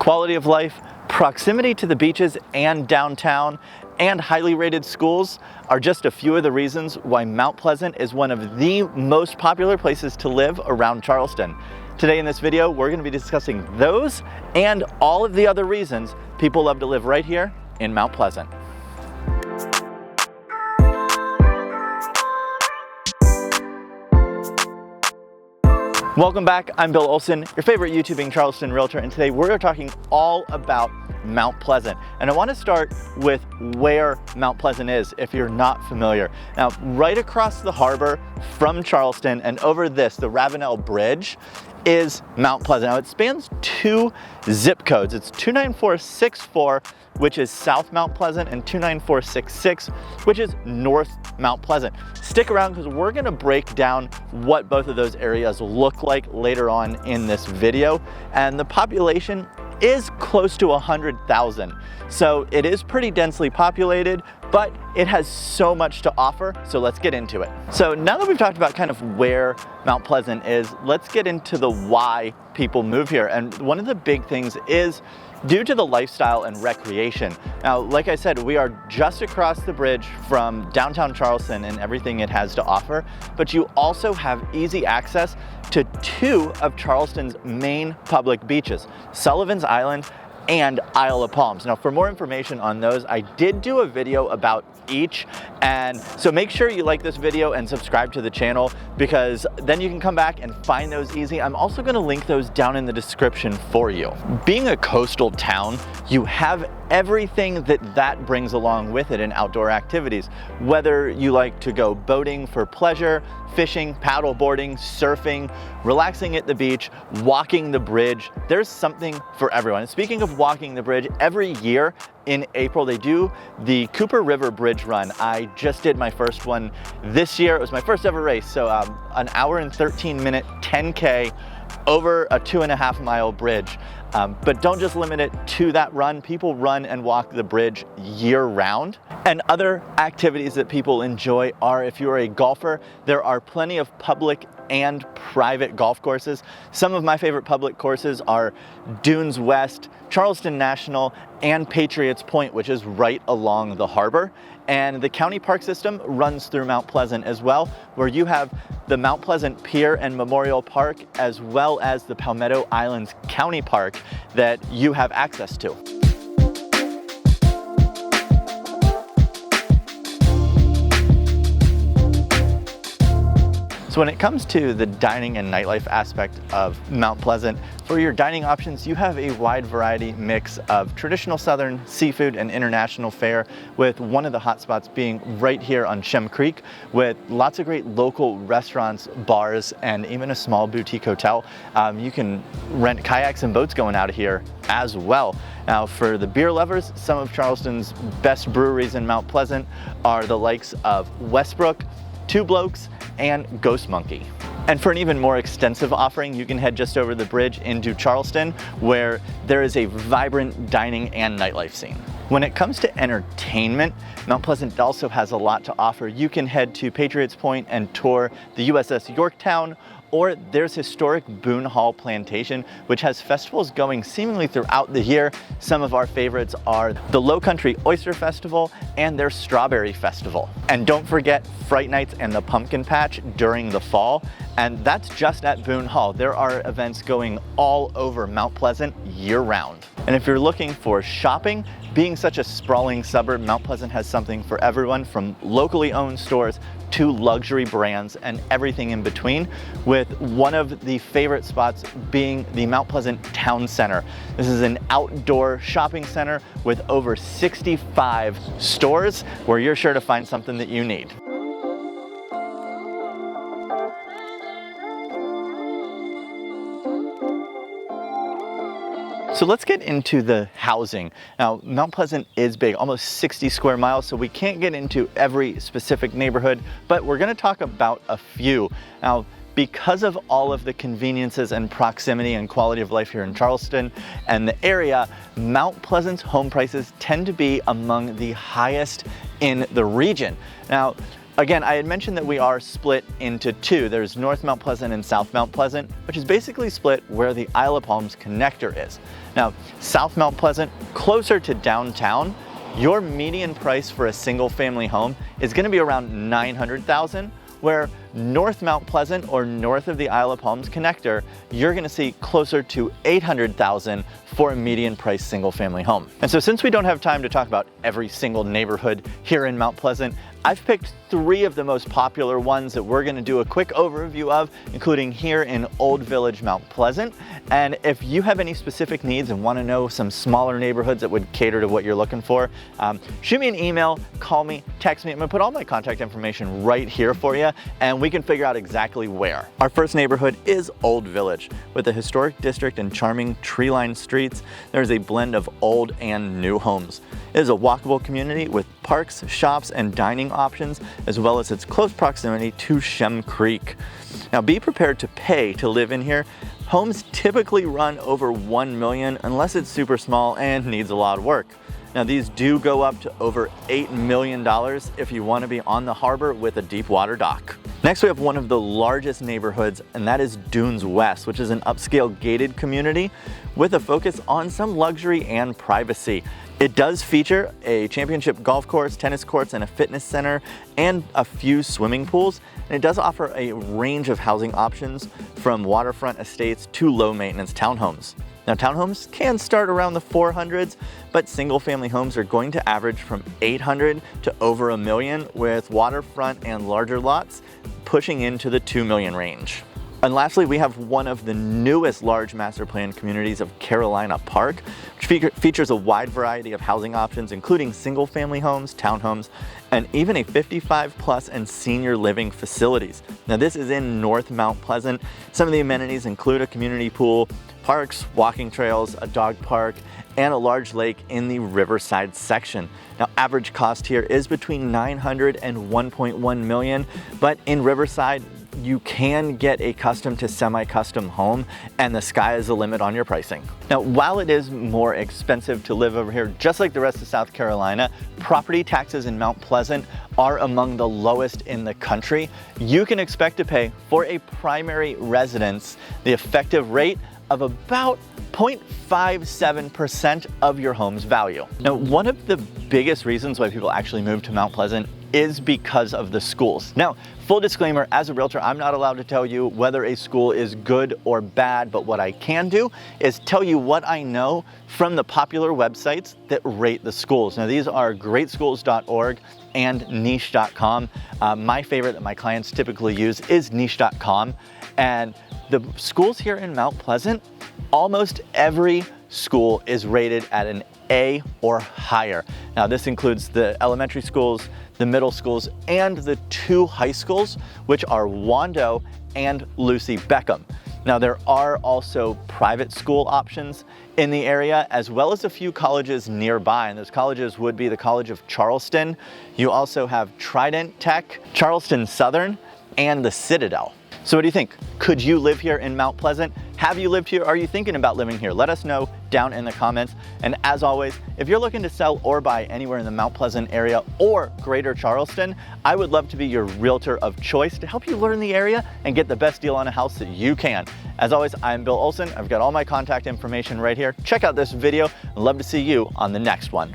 quality of life, proximity to the beaches and downtown, and highly rated schools are just a few of the reasons why Mount Pleasant is one of the most popular places to live around Charleston. Today in this video, we're going to be discussing those and all of the other reasons people love to live right here in Mount Pleasant. Welcome back, I'm Bill Olson, your favorite YouTubing Charleston realtor, and today we're talking all about Mount Pleasant. And I want to start with where Mount Pleasant is if you're not familiar. Now, right across the harbor from Charleston and over the Ravenel Bridge, is Mount Pleasant. Now, it spans two zip codes. It's 29464, which is South Mount Pleasant, and 29466, which is North Mount Pleasant. Stick around because we're gonna break down what both of those areas look like later on in this video. And the population is close to 100,000. So it is pretty densely populated, but it has so much to offer, so let's get into it. So now that we've talked about kind of where Mount Pleasant is, let's get into the why people move here. And one of the big things is due to the lifestyle and recreation. Now, like I said, we are just across the bridge from downtown Charleston and everything it has to offer, but you also have easy access to two of Charleston's main public beaches, Sullivan's Island and Isle of Palms. Now, for more information on those, I did do a video about each, and so make sure you like this video and subscribe to the channel because then you can come back and find those easy. I'm also gonna link those down in the description for you. Being a coastal town, you have everything that brings along with it in outdoor activities. Whether you like to go boating for pleasure, fishing, paddle boarding, surfing, relaxing at the beach, walking the bridge, there's something for everyone. And speaking of walking the bridge, every year in April, they do the Cooper River Bridge Run. I just did my first one this year. It was my first ever race. So an hour and 13-minute 10K over a 2.5 mile bridge. But don't just limit it to that run. People run and walk the bridge year round. And other activities that people enjoy are, if you're a golfer, there are plenty of public and private golf courses. Some of my favorite public courses are Dunes West, Charleston National, and Patriots Point, which is right along the harbor. And the county park system runs through Mount Pleasant as well, where you have the Mount Pleasant Pier and Memorial Park, as well as the Palmetto Islands County Park that you have access to. So when it comes to the dining and nightlife aspect of Mount Pleasant, for your dining options, you have a wide variety mix of traditional Southern seafood and international fare, with one of the hot spots being right here on Shem Creek, with lots of great local restaurants, bars, and even a small boutique hotel. You can rent kayaks and boats going out of here as well. Now, for the beer lovers, some of Charleston's best breweries in Mount Pleasant are the likes of Westbrook, Two Blokes, and Ghost Monkey. And for an even more extensive offering, you can head just over the bridge into Charleston, where there is a vibrant dining and nightlife scene. When it comes to entertainment, Mount Pleasant also has a lot to offer. You can head to Patriots Point and tour the USS Yorktown, or there's historic Boone Hall Plantation, which has festivals going seemingly throughout the year. Some of our favorites are the Low Country Oyster Festival and their Strawberry Festival. And don't forget Fright Nights and the Pumpkin Patch during the fall. And that's just at Boone Hall. There are events going all over Mount Pleasant year round. And if you're looking for shopping, being such a sprawling suburb, Mount Pleasant has something for everyone, from locally owned stores to luxury brands and everything in between, with one of the favorite spots being the Mount Pleasant Town Center. This is an outdoor shopping center with over 65 stores where you're sure to find something that you need. So let's get into the housing. Now, Mount Pleasant is big, almost 60 square miles, so we can't get into every specific neighborhood, but we're gonna talk about a few. Now, because of all of the conveniences and proximity and quality of life here in Charleston and the area, Mount Pleasant's home prices tend to be among the highest in the region. Now, Again, I had mentioned that we are split into two. There's North Mount Pleasant and South Mount Pleasant, which is basically split where the Isle of Palms connector is. Now, South Mount Pleasant, closer to downtown, your median price for a single family home is going to be around $900,000, where North Mount Pleasant, or north of the Isle of Palms connector, you're going to see closer to $800,000 for a median price single family home. And so since we don't have time to talk about every single neighborhood here in Mount Pleasant, I've picked 3 of the most popular ones that we're going to do a quick overview of, including here in Old Village, Mount Pleasant. And if you have any specific needs and want to know some smaller neighborhoods that would cater to what you're looking for, shoot me an email, call me, text me. I'm going to put all my contact information right here for you, and we can figure out exactly where. Our first neighborhood is Old Village. With a historic district and charming tree-lined streets, there's a blend of old and new homes. It is a walkable community with parks, shops, and dining options, as well as its close proximity to Shem Creek. Now, be prepared to pay to live in here. Homes typically run over $1 million unless it's super small and needs a lot of work. Now, these do go up to over $8 million if you want to be on the harbor with a deep water dock. Next, we have one of the largest neighborhoods, and that is Dunes West, which is an upscale gated community with a focus on some luxury and privacy. It does feature a championship golf course, tennis courts, and a fitness center, and a few swimming pools. And it does offer a range of housing options from waterfront estates to low maintenance townhomes. Now, townhomes can start around the 400s, but single family homes are going to average from 800 to over $1 million, with waterfront and larger lots pushing into the 2 million range. And lastly, we have one of the newest large master plan communities of Carolina Park, which features a wide variety of housing options, including single family homes, townhomes, and even a 55+ and senior living facilities. Now, this is in North Mount Pleasant. Some of the amenities include a community pool, parks, walking trails, a dog park, and a large lake in the Riverside section. Now, average cost here is between $900,000 and $1.1 million, but in Riverside, you can get a custom to semi-custom home, and the sky is the limit on your pricing. Now, while it is more expensive to live over here, just like the rest of South Carolina, property taxes in Mount Pleasant are among the lowest in the country. You can expect to pay for a primary residence the effective rate of about 0.57% of your home's value. Now, one of the biggest reasons why people actually move to Mount Pleasant is because of the schools. Now, full disclaimer, as a realtor, I'm not allowed to tell you whether a school is good or bad, but what I can do is tell you what I know from the popular websites that rate the schools. Now, these are greatschools.org and niche.com. My favorite that my clients typically use is niche.com. And the schools here in Mount Pleasant, almost every school is rated at an A or higher. Now, this includes the elementary schools, the middle schools, and the 2 high schools, which are Wando and Lucy Beckham. Now, there are also private school options in the area, as well as a few colleges nearby, and those colleges would be the College of Charleston. You also have Trident Tech, Charleston Southern, and the Citadel. So what do you think? Could you live here in Mount Pleasant? Have you lived here? Are you thinking about living here? Let us know down in the comments. And as always, if you're looking to sell or buy anywhere in the Mount Pleasant area or Greater Charleston, I would love to be your realtor of choice to help you learn the area and get the best deal on a house that you can. As always, I'm Bill Olson. I've got all my contact information right here. Check out this video. I'd love to see you on the next one.